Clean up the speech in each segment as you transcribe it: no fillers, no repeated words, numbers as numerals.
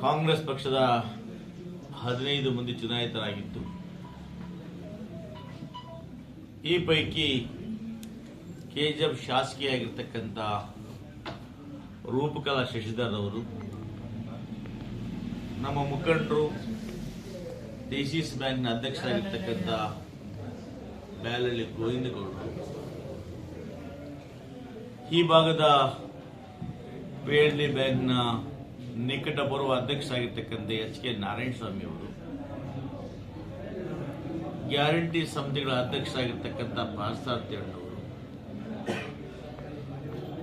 ಕಾಂಗ್ರೆಸ್ ಪಕ್ಷದ 15 ಮಂದಿ ಚುನಾಯಿತರಾಗಿದ್ದು, ಈ ಪೈಕಿ ಕೆಜಿಎಫ್ ಶಾಸಕಿಯಾಗಿರ್ತಕ್ಕಂಥ ರೂಪಕಲಾ ಶಶಿಧರ್ ಅವರು, ನಮ್ಮ ಮುಖಂಡರು ಡಿಸಿಸಿ ಬ್ಯಾಂಕ್ನ ಅಧ್ಯಕ್ಷರಾಗಿರ್ತಕ್ಕಂಥ ಬ್ಯಾಲಳ್ಳಿ ಗೋವಿಂದಗೌಡರು, ಈ ಭಾಗದ PNB ಬ್ಯಾಂಕ್ನ ನಿಕಟಪೂರ್ವ ಅಧ್ಯಕ್ಷರಾಗಿರ್ತಕ್ಕಂಥ HK ನಾರಾಯಣಸ್ವಾಮಿ ಅವರು, ಗ್ಯಾರಂಟಿ ಸಮಿತಿಗಳ ಅಧ್ಯಕ್ಷರಾಗಿರ್ತಕ್ಕಂಥ ಪಾರ್ಥಸಾರಥಿ ಅಣ್ಣವರು,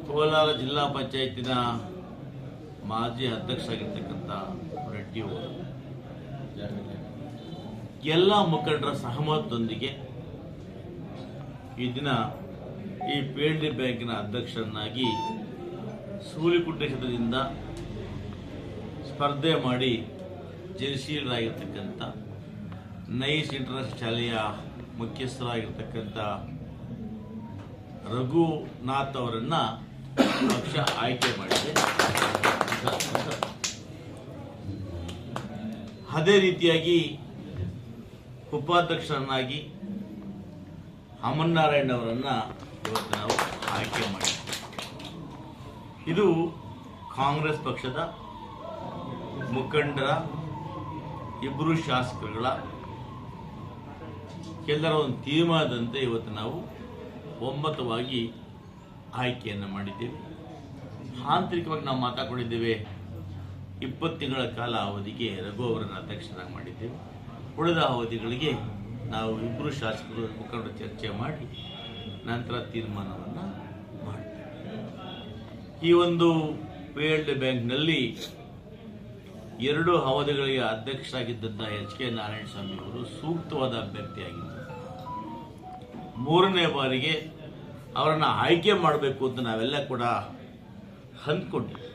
ಕೋಲಾರ ಜಿಲ್ಲಾ ಪಂಚಾಯತಿನ ಮಾಜಿ ಅಧ್ಯಕ್ಷರಾಗಿರ್ತಕ್ಕಂಥ ರೆಡ್ಡಿ ಅವರು, ಎಲ್ಲ ಮುಖಂಡರ ಸಹಮತದೊಂದಿಗೆ ಈ ದಿನ ಈ PNB ಬ್ಯಾಂಕಿನ ಅಧ್ಯಕ್ಷರನ್ನಾಗಿ ಸೂಲಿಕುಂಟೆ ಕ್ಷೇತ್ರದಿಂದ ಸ್ಪರ್ಧೆ ಮಾಡಿ ಜಯಶೀಲರಾಗಿರ್ತಕ್ಕಂಥ ನೈಸ್ ಇಂಟರ್ನ್ಯಾಷನಲ್ ಶಾಲೆಯ ಮುಖ್ಯಸ್ಥರಾಗಿರ್ತಕ್ಕಂಥ ರಘುನಾಥ್ ಅವರನ್ನ ಪಕ್ಷ ಆಯ್ಕೆ ಮಾಡಿದೆ. ಅದೇ ರೀತಿಯಾಗಿ ಉಪಾಧ್ಯಕ್ಷರನ್ನಾಗಿ ಅಮರನಾರಾಯಣ್ ಅವರನ್ನ ಇವತ್ತು ನಾವು ಆಯ್ಕೆ ಮಾಡಿದ್ದೇವೆ. ಇದು ಕಾಂಗ್ರೆಸ್ ಪಕ್ಷದ ಮುಖಂಡರ ಇಬ್ಬರು ಶಾಸಕರುಗಳ ಎಲ್ಲರ ಒಂದು ತೀರ್ಮಾನದಂತೆ ಇವತ್ತು ನಾವು ಒಮ್ಮತವಾಗಿ ಆಯ್ಕೆಯನ್ನು ಮಾಡಿದ್ದೇವೆ. ಆಂತರಿಕವಾಗಿ ನಾವು ಮಾತಾಡಿದ್ದೇವೆ. 20 ತಿಂಗಳ ಕಾಲ ಅವಧಿಗೆ ರಘು ಅವರನ್ನು ಅಧ್ಯಕ್ಷರಾಗಿ ಮಾಡಿದ್ದೇವೆ. ಉಳಿದ ಅವಧಿಗಳಿಗೆ ನಾವು ಇಬ್ಬರು ಶಾಸಕರು ಮುಖಂಡರು ಚರ್ಚೆ ಮಾಡಿ ನಂತರ ತೀರ್ಮಾನವನ್ನು ಮಾಡ್ತೇವೆ. ಈ ಒಂದು PNB ಬ್ಯಾಂಕ್ನಲ್ಲಿ 2 ಅವಧಿಗಳಿಗೆ ಅಧ್ಯಕ್ಷರಾಗಿದ್ದಂಥ HK ನಾರಾಯಣಸ್ವಾಮಿ ಅವರು ಸೂಕ್ತವಾದ ಅಭ್ಯರ್ಥಿಯಾಗಿದ್ದರು. 3ನೇ ಬಾರಿಗೆ ಅವರನ್ನು ಆಯ್ಕೆ ಮಾಡಬೇಕು ಅಂತ ನಾವೆಲ್ಲ ಕೂಡ ಅಂದ್ಕೊಂಡಿದ್ವಿ.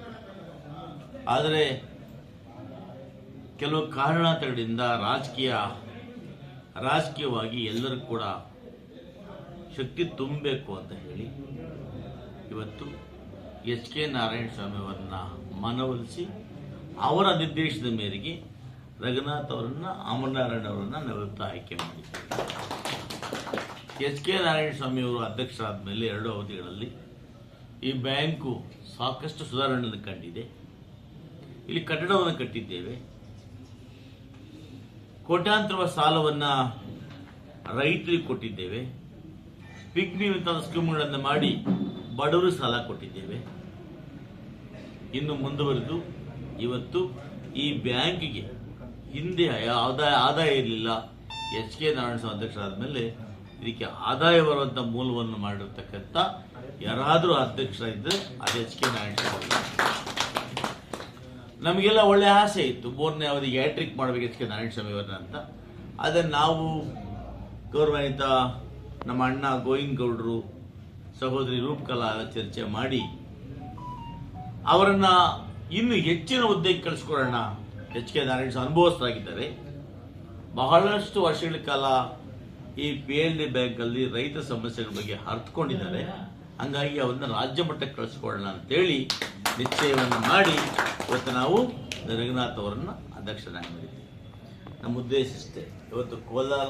ಆದರೆ ಕೆಲವು ಕಾರಣಾಂತರಗಳಿಂದ ರಾಜಕೀಯವಾಗಿ ಎಲ್ಲರೂ ಕೂಡ ಶಕ್ತಿ ತುಂಬಬೇಕು ಅಂತ ಹೇಳಿ ಇವತ್ತು HK ನಾರಾಯಣಸ್ವಾಮಿ ಅವರನ್ನ ಮನವೊಲಿಸಿ ಅವರ ನಿರ್ದೇಶನದ ಮೇರೆಗೆ ರಘುನಾಥ್ ಅವರನ್ನ ಅಮರನಾರಾಯಣ್ ಅವರನ್ನ ನಾವಿವತ್ತು ಆಯ್ಕೆ ಮಾಡಿದ್ದೇವೆ. HK ನಾರಾಯಣಸ್ವಾಮಿ ಅವರು ಅಧ್ಯಕ್ಷರಾದ ಮೇಲೆ 2 ಅವಧಿಗಳಲ್ಲಿ ಈ ಬ್ಯಾಂಕು ಸಾಕಷ್ಟು ಸುಧಾರಣೆಯನ್ನು ಕಂಡಿದೆ. ಇಲ್ಲಿ ಕಟ್ಟಡವನ್ನು ಕಟ್ಟಿದ್ದೇವೆ. ಕೋಟ್ಯಾಂತರ ಸಾಲವನ್ನು ರೈತರಿಗೆ ಕೊಟ್ಟಿದ್ದೇವೆ. ಪಿಗ್ಮಿ ಮುಂತಾದ ಸ್ಕೀಮ್ಗಳನ್ನು ಮಾಡಿ ಬಡವರು ಸಾಲ ಕೊಟ್ಟಿದ್ದೇವೆ. ಇನ್ನು ಮುಂದುವರೆದು ಇವತ್ತು ಈ ಬ್ಯಾಂಕಿಗೆ ಹಿಂದೆ ಆದಾಯ ಇರಲಿಲ್ಲ. HK ನಾರಾಯಣಸ್ವಾಮಿ ಅಧ್ಯಕ್ಷರಾದ ಮೇಲೆ ಇದಕ್ಕೆ ಆದಾಯ ಬರುವಂಥ ಮೂಲವನ್ನು ಮಾಡಿರ್ತಕ್ಕಂಥ ಯಾರಾದರೂ ಅಧ್ಯಕ್ಷರಾಗಿದ್ದರೆ ಅದು HK ನಾರಾಯಣಸ್ವಾಮಿ. ನಮಗೆಲ್ಲ ಒಳ್ಳೆ ಆಸೆ ಇತ್ತು 3ನೇ ಅವಧಿಗೆ ಹ್ಯಾಟ್ರಿಕ್ ಮಾಡಬೇಕು HK ನಾರಾಯಣಸ್ವಾಮಿ ಅವರನ್ನ ಅಂತ. ಅದನ್ನು ನಾವು ಗೌರವಾನ್ವಿತ ನಮ್ಮ ಅಣ್ಣ ಗೋವಿಂದಗೌಡರು, ಸಹೋದರಿ ರೂಪಕಲಾ ಚರ್ಚೆ ಮಾಡಿ ಅವರನ್ನ ಇನ್ನು ಹೆಚ್ಚಿನ ಹುದ್ದೆಗೆ ಕಳಿಸ್ಕೊಳ್ಳೋಣ. HK ನಾರಾಯಣಸ್ವಾಮಿ ಅನುಭವಸ್ಥರಾಗಿದ್ದಾರೆ. ಬಹಳಷ್ಟು ವರ್ಷಗಳ ಕಾಲ ಈ PNB ಬ್ಯಾಂಕಲ್ಲಿ ರೈತ ಸಮಸ್ಯೆಗಳ ಬಗ್ಗೆ ಅರ್ಥಕೊಂಡಿದ್ದಾರೆ. ಹಂಗಾಗಿ ಅವರನ್ನ ರಾಜ್ಯ ಮಟ್ಟಕ್ಕೆ ಕಳಿಸ್ಕೊಳ್ಳೋಣ ಅಂತೇಳಿ ನಿಶ್ಚಯವನ್ನು ಮಾಡಿ ಇವತ್ತು ನಾವು ರಘುನಾಥ್ ಅವರನ್ನ ಅಧ್ಯಕ್ಷರಾಗಿ ಮಾಡಿದ್ದೀವಿ. ನಮ್ಮ ಉದ್ದೇಶ ಇಷ್ಟೇ. ಇವತ್ತು ಕೋಲಾರ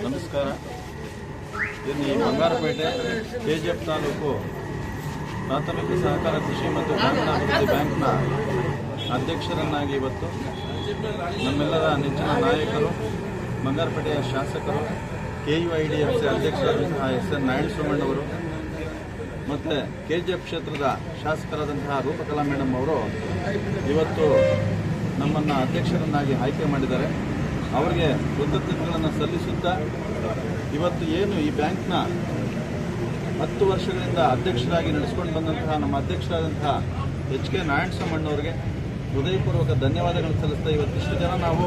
ನಮಸ್ಕಾರ. ಇಲ್ಲಿ ಬಂಗಾರಪೇಟೆ KGF ತಾಲೂಕು ಪ್ರಾಥಮಿಕ ಸಹಕಾರ ಕೃಷಿ ಮತ್ತು ಗ್ರಾಮೀಣಾಭಿವೃದ್ಧಿ ಬ್ಯಾಂಕ್ನ ಅಧ್ಯಕ್ಷರನ್ನಾಗಿ ಇವತ್ತು ನಮ್ಮೆಲ್ಲರ ನೆಚ್ಚಿನ ನಾಯಕರು, ಬಂಗಾರಪೇಟೆಯ ಶಾಸಕರು, KUIDFC ಅಧ್ಯಕ್ಷರಾದಂತಹ SN ನಾರಾಯಣಸ್ವಾಮಣ್ಣವರು ಮತ್ತು KGF ಕ್ಷೇತ್ರದ ಶಾಸಕರಾದಂತಹ ರೂಪಕಲಾ ಮೇಡಮ್ ಅವರು ಇವತ್ತು ನಮ್ಮನ್ನು ಅಧ್ಯಕ್ಷರನ್ನಾಗಿ ಆಯ್ಕೆ ಮಾಡಿದ್ದಾರೆ. ಅವರಿಗೆ ಕೃತಜ್ಞತೆಗಳನ್ನು ಸಲ್ಲಿಸುತ್ತಾ ಇವತ್ತು ಏನು ಈ ಬ್ಯಾಂಕ್ನ 10 ವರ್ಷಗಳಿಂದ ಅಧ್ಯಕ್ಷರಾಗಿ ನಡೆಸಿಕೊಂಡು ಬಂದಂತಹ ನಮ್ಮ ಅಧ್ಯಕ್ಷರಾದಂತಹ HK ನಾರಾಯಣಸ್ವಾಮಣ್ಣವರಿಗೆ ಹೃದಯಪೂರ್ವಕ ಧನ್ಯವಾದಗಳನ್ನು ಸಲ್ಲಿಸ್ತಾ ಇವತ್ತಿಷ್ಟು ಜನ ನಾವು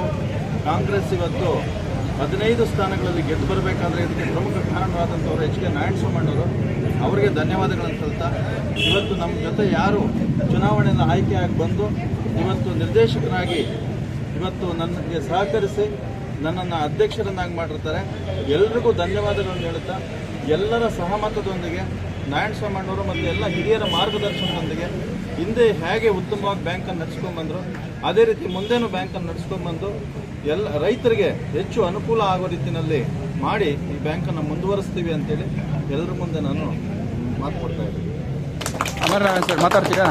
ಕಾಂಗ್ರೆಸ್ ಇವತ್ತು 15 ಸ್ಥಾನಗಳಲ್ಲಿ ಗೆದ್ದು ಬರಬೇಕಾದ್ರೆ ಇದಕ್ಕೆ ಪ್ರಮುಖ ಕಾರಣವಾದಂಥವ್ರು ಎಚ್ ಕೆ ನಾರಾಯಣಸ್ವಾಮಣ್ಣವರು, ಅವರಿಗೆ ಧನ್ಯವಾದಗಳನ್ನು ಸಲ್ತಾ ಇವತ್ತು ನಮ್ಮ ಜೊತೆ ಯಾರು ಚುನಾವಣೆಯಿಂದ ಆಯ್ಕೆಯಾಗಿ ಬಂದು ಇವತ್ತು ನಿರ್ದೇಶಕರಾಗಿ ಇವತ್ತು ನನಗೆ ಸಹಕರಿಸಿ ನನ್ನನ್ನು ಅಧ್ಯಕ್ಷರನ್ನಾಗಿ ಮಾಡಿರ್ತಾರೆ, ಎಲ್ರಿಗೂ ಧನ್ಯವಾದಗಳನ್ನು ಹೇಳುತ್ತಾ ಎಲ್ಲರ ಸಹಮತದೊಂದಿಗೆ ನಾರಾಯಣಸ್ವಾಮಣ್ಣವರು ಮತ್ತು ಎಲ್ಲ ಹಿರಿಯರ ಮಾರ್ಗದರ್ಶನದೊಂದಿಗೆ ಹಿಂದೆ ಹೇಗೆ ಉತ್ತಮವಾಗಿ ಬ್ಯಾಂಕನ್ನು ನಡೆಸ್ಕೊಂಡ್ಬಂದರು ಅದೇ ರೀತಿ ಮುಂದೇನು ಬ್ಯಾಂಕನ್ನು ನಡೆಸ್ಕೊಂಡ್ಬಂದು ಎಲ್ಲ ರೈತರಿಗೆ ಹೆಚ್ಚು ಅನುಕೂಲ ಆಗೋ ರೀತಿಯಲ್ಲಿ ಮಾಡಿ ಈ ಬ್ಯಾಂಕನ್ನು ಮುಂದುವರಿಸ್ತೀವಿ ಅಂತೇಳಿ ಎಲ್ಲರ ಮುಂದೆ ನಾನು ಮಾತು ಕೊಡ್ತಾ ಇದ್ದೀನಿ. ಅಮರನಾರಾಯಣ್ ಸರ್ ಮಾತಾಡ್ತೀರಾ?